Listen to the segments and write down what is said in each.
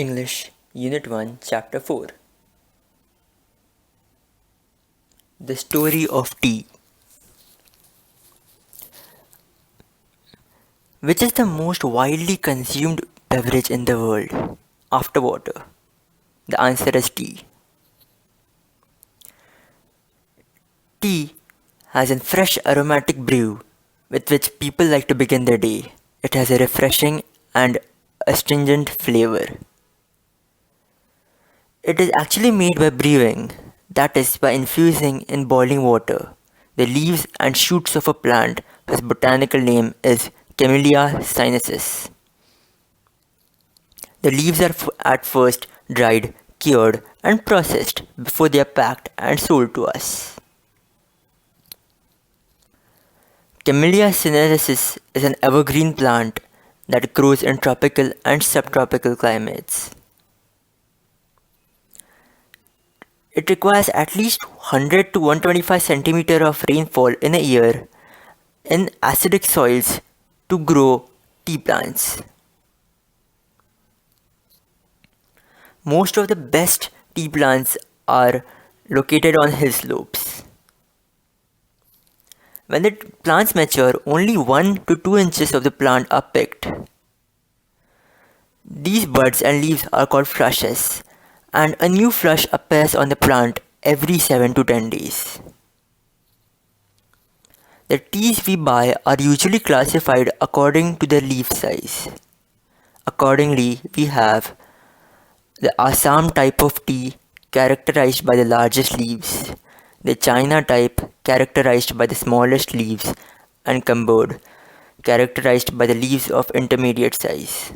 English, Unit 1, Chapter 4. The Story of Tea. Which is the most widely consumed beverage in the world after water? The answer is tea. Tea has a fresh aromatic brew with which people like to begin their day. It has a refreshing and astringent flavor. It is actually made by brewing, that is, by infusing in boiling water the leaves and shoots of a plant whose botanical name is Camellia sinensis. The leaves are at first dried, cured, and processed before they are packed and sold to us. Camellia sinensis is an evergreen plant that grows in tropical and subtropical climates. It requires at least 100 to 125 centimeter of rainfall in a year in acidic soils to grow tea plants. Most of the best tea plants are located on hill slopes. When the plants mature, only 1 to 2 inches of the plant are picked. These buds and leaves are called flushes, and a new flush appears on the plant every 7 to 10 days. The teas we buy are usually classified according to their leaf size. Accordingly, we have the Assam type of tea characterized by the largest leaves, the China type characterized by the smallest leaves, and Cambodge characterized by the leaves of intermediate size.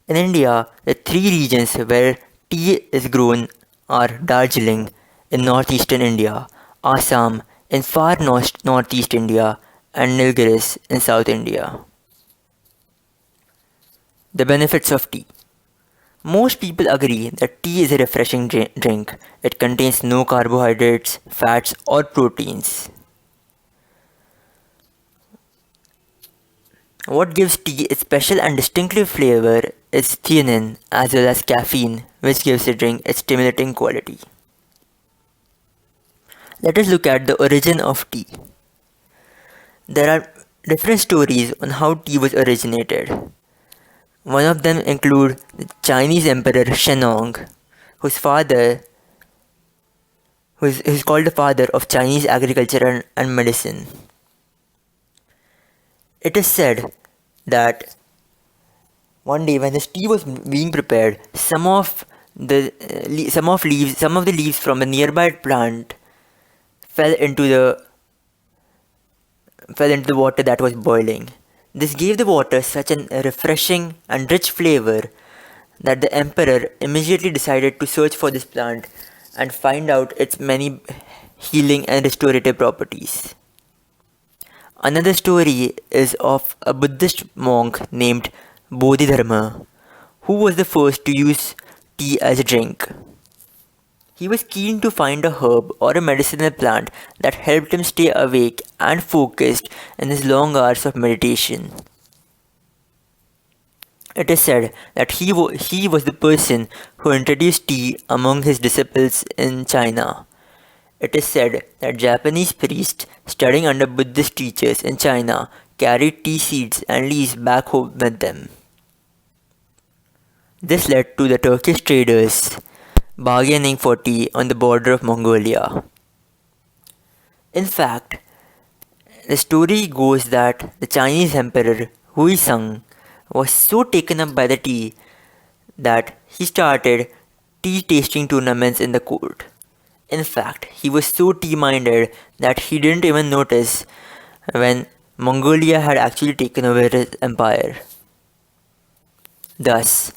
In India, the 3 regions where tea is grown are Darjeeling in northeastern India, Assam in far northeast India, and Nilgiris in South India. The benefits of tea. Most people agree that tea is a refreshing drink. It contains no carbohydrates, fats, or proteins. What gives tea its special and distinctive flavor is theanine as well as caffeine, which gives the drink its stimulating quality. Let us look at the origin of tea. There are different stories on how tea was originated. One of them include the Chinese Emperor Shennong, who's called the father of Chinese agriculture and medicine. It is said that one day when this tea was being prepared, some of the leaves from a nearby plant fell into the water that was boiling. This gave the water such a refreshing and rich flavor that the emperor immediately decided to search for this plant and find out its many healing and restorative properties. Another story is of a Buddhist monk named Dharma, who was the first to use tea as a drink. He was keen to find a herb or a medicinal plant that helped him stay awake and focused in his long hours of meditation. It is said that he was the person who introduced tea among his disciples in China. It is said that Japanese priests studying under Buddhist teachers in China carried tea seeds and leaves back home with them. This led to the Turkish traders bargaining for tea on the border of Mongolia. In fact, the story goes that the Chinese emperor Huizong was so taken up by the tea that he started tea tasting tournaments in the court. In fact, he was so tea-minded that he didn't even notice when Mongolia had actually taken over his empire. Thus,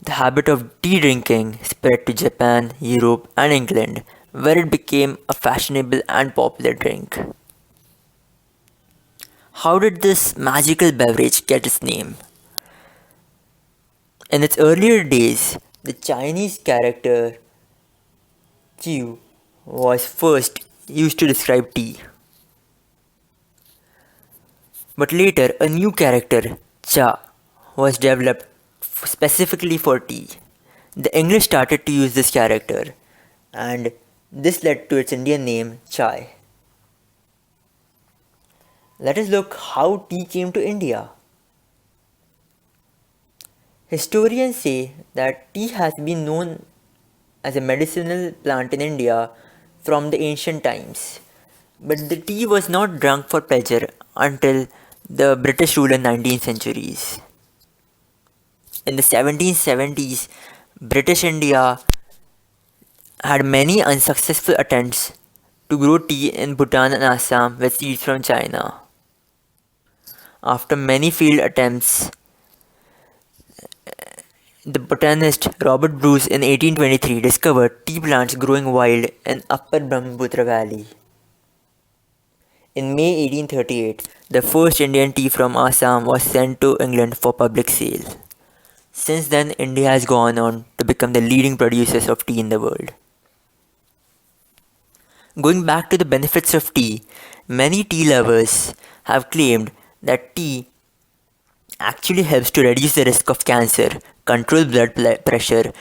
the habit of tea drinking spread to Japan, Europe, and England, where it became a fashionable and popular drink. How did this magical beverage get its name? In its earlier days, the Chinese character Q was first used to describe tea. But later, a new character, Cha, was developed specifically for tea. The English started to use this character, and this led to its Indian name, chai. Let us look how tea came to India. Historians say that tea has been known as a medicinal plant in India from the ancient times. But the tea was not drunk for pleasure until the British rule in 19th centuries. In the 1770s, British India had many unsuccessful attempts to grow tea in Bhutan and Assam with seeds from China. After many failed attempts, the botanist Robert Bruce in 1823 discovered tea plants growing wild in Upper Brahmaputra Valley. In May 1838, the first Indian tea from Assam was sent to England for public sale. Since then, India has gone on to become the leading producers of tea in the world. Going back to the benefits of tea, many tea lovers have claimed that tea actually helps to reduce the risk of cancer, control blood pressure,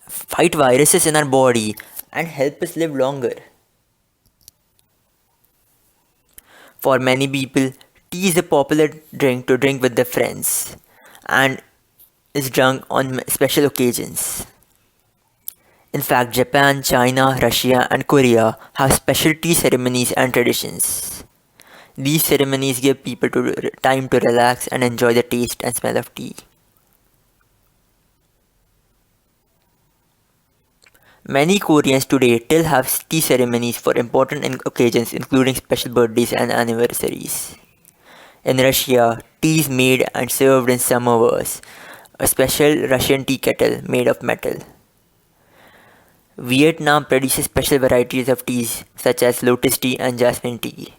fight viruses in our body, and help us live longer. For many people, tea is a popular drink to drink with their friends and is drunk on special occasions. In fact, Japan, China, Russia, and Korea have special tea ceremonies and traditions. These ceremonies give people time to relax and enjoy the taste and smell of tea. Many Koreans today still have tea ceremonies for important occasions, including special birthdays and anniversaries. In Russia, tea is made and served in samovars, a special Russian tea kettle made of metal. Vietnam produces special varieties of teas such as lotus tea and jasmine tea.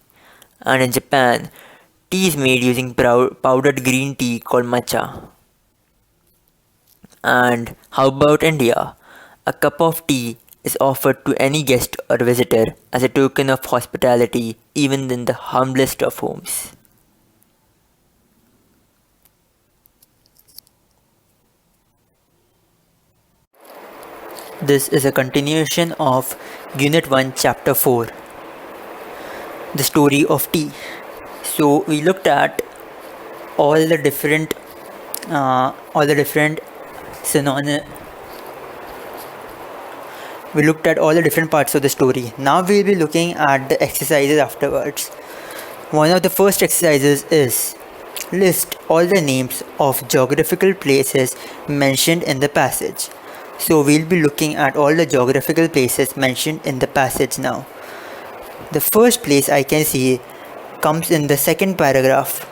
And in Japan, tea is made using powdered green tea called matcha. And how about India? A cup of tea is offered to any guest or visitor as a token of hospitality, even in the humblest of homes. This is a continuation of Unit 1, Chapter 4, the story of tea. So we looked at all the different synonym. We looked at all the different parts of the story. Now we'll be looking at the exercises afterwards. One of the first exercises is list all the names of geographical places mentioned in the passage. So we'll be looking at all the geographical places mentioned in the passage now. The first place I can see comes in the second paragraph.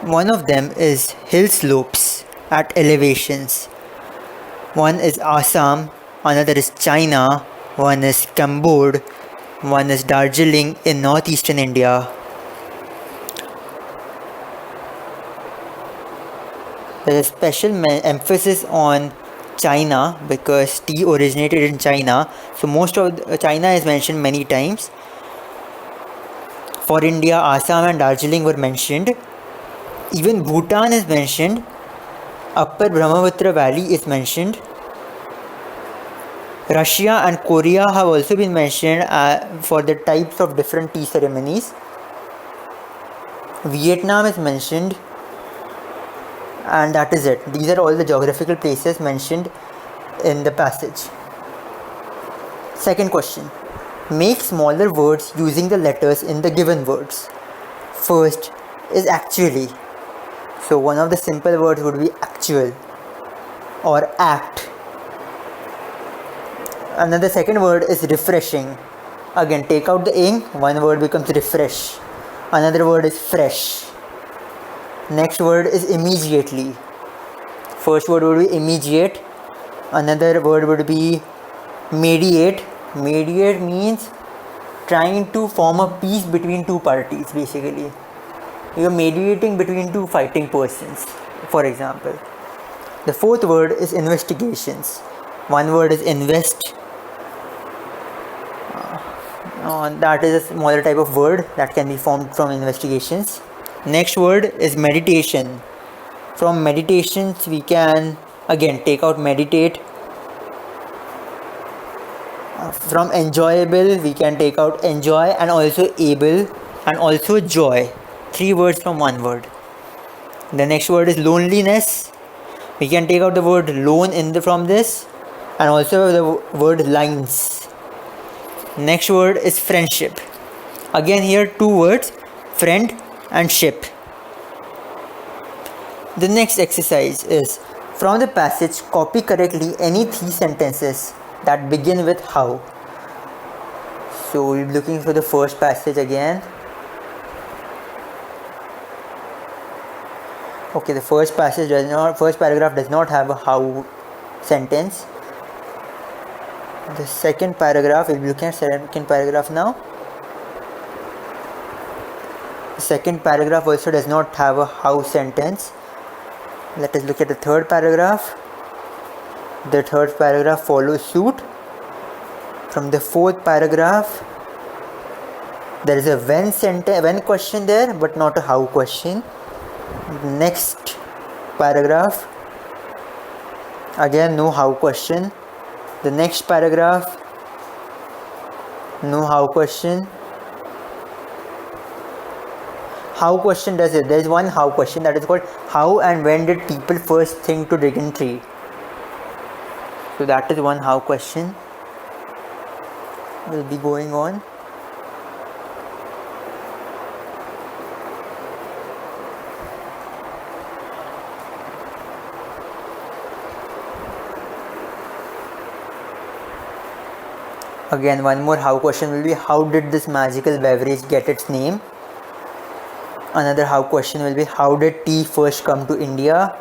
One of them is hill slopes at elevations. One is Assam, another is China, one is Cambodia, one is Darjeeling in northeastern India. There's a special emphasis on China because tea originated in China. So most of China is mentioned many times. For India, Assam and Darjeeling were mentioned. Even Bhutan is mentioned. Upper Brahmaputra Valley is mentioned. Russia and Korea have also been mentioned for the types of different tea ceremonies. Vietnam is mentioned. And that is it. These are all the geographical places mentioned in the passage. Second question. Make smaller words using the letters in the given words. First is actually. So one of the simple words would be actual or act. Another second word is refreshing. Again, take out the ing, one word becomes refresh. Another word is fresh. Next word is immediately. First word would be immediate. Another word would be mediate. Mediate means trying to form a peace between two parties, basically. You are mediating between two fighting persons, for example. The fourth word is investigations. One word is invest. That is a smaller type of word that can be formed from investigations. Next word is meditation. From meditations we can again take out meditate. From enjoyable we can take out enjoy, and also able, and also joy. 3 words from one word. The next word is loneliness. We can take out the word lone from this, and also the word lines. Next word is friendship. Again here 2 words, friend and ship. The next exercise is, from the passage copy correctly any 3 sentences that begin with how. So we'll be looking for the first passage again. Okay, the first paragraph does not have a how sentence. The second paragraph, we'll be looking at second paragraph now. The second paragraph also does not have a how sentence. Let us look at the third paragraph. The third paragraph follows suit. From the fourth paragraph, there is a when question there, but not a how question. Next paragraph, again no how question. The next paragraph, no how question. How question does it? There is one how question, that is called how and when did people first think to dig in tree. So that is one how question. We'll be going on. Again one more how question will be, how did this magical beverage get its name? Another how question will be, how did tea first come to India?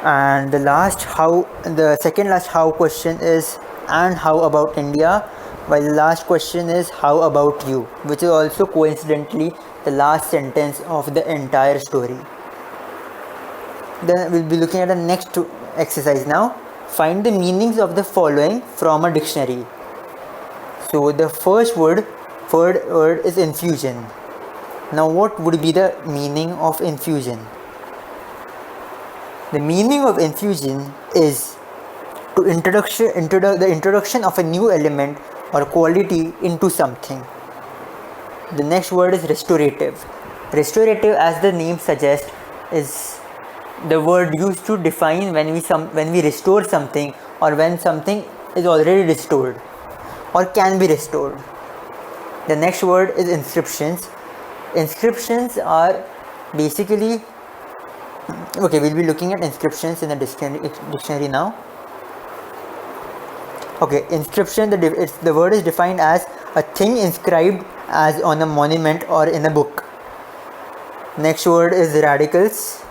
And the second last how question is, and how about India? While the last question is, how about you? Which is also coincidentally the last sentence of the entire story. Then we'll be looking at the next exercise now. Find the meanings of the following from a dictionary. So the first word is infusion. Now what would be the meaning of infusion? The meaning of infusion is the introduction of a new element or quality into something. The next word is restorative. Restorative, as the name suggests, is the word used to define when we restore something, or when something is already restored or can be restored. The next word is inscriptions. Inscriptions are basically, okay, we'll be looking at inscriptions in the dictionary now. Okay, inscription, the word is defined as a thing inscribed as on a monument or in a book. Next word is radicals.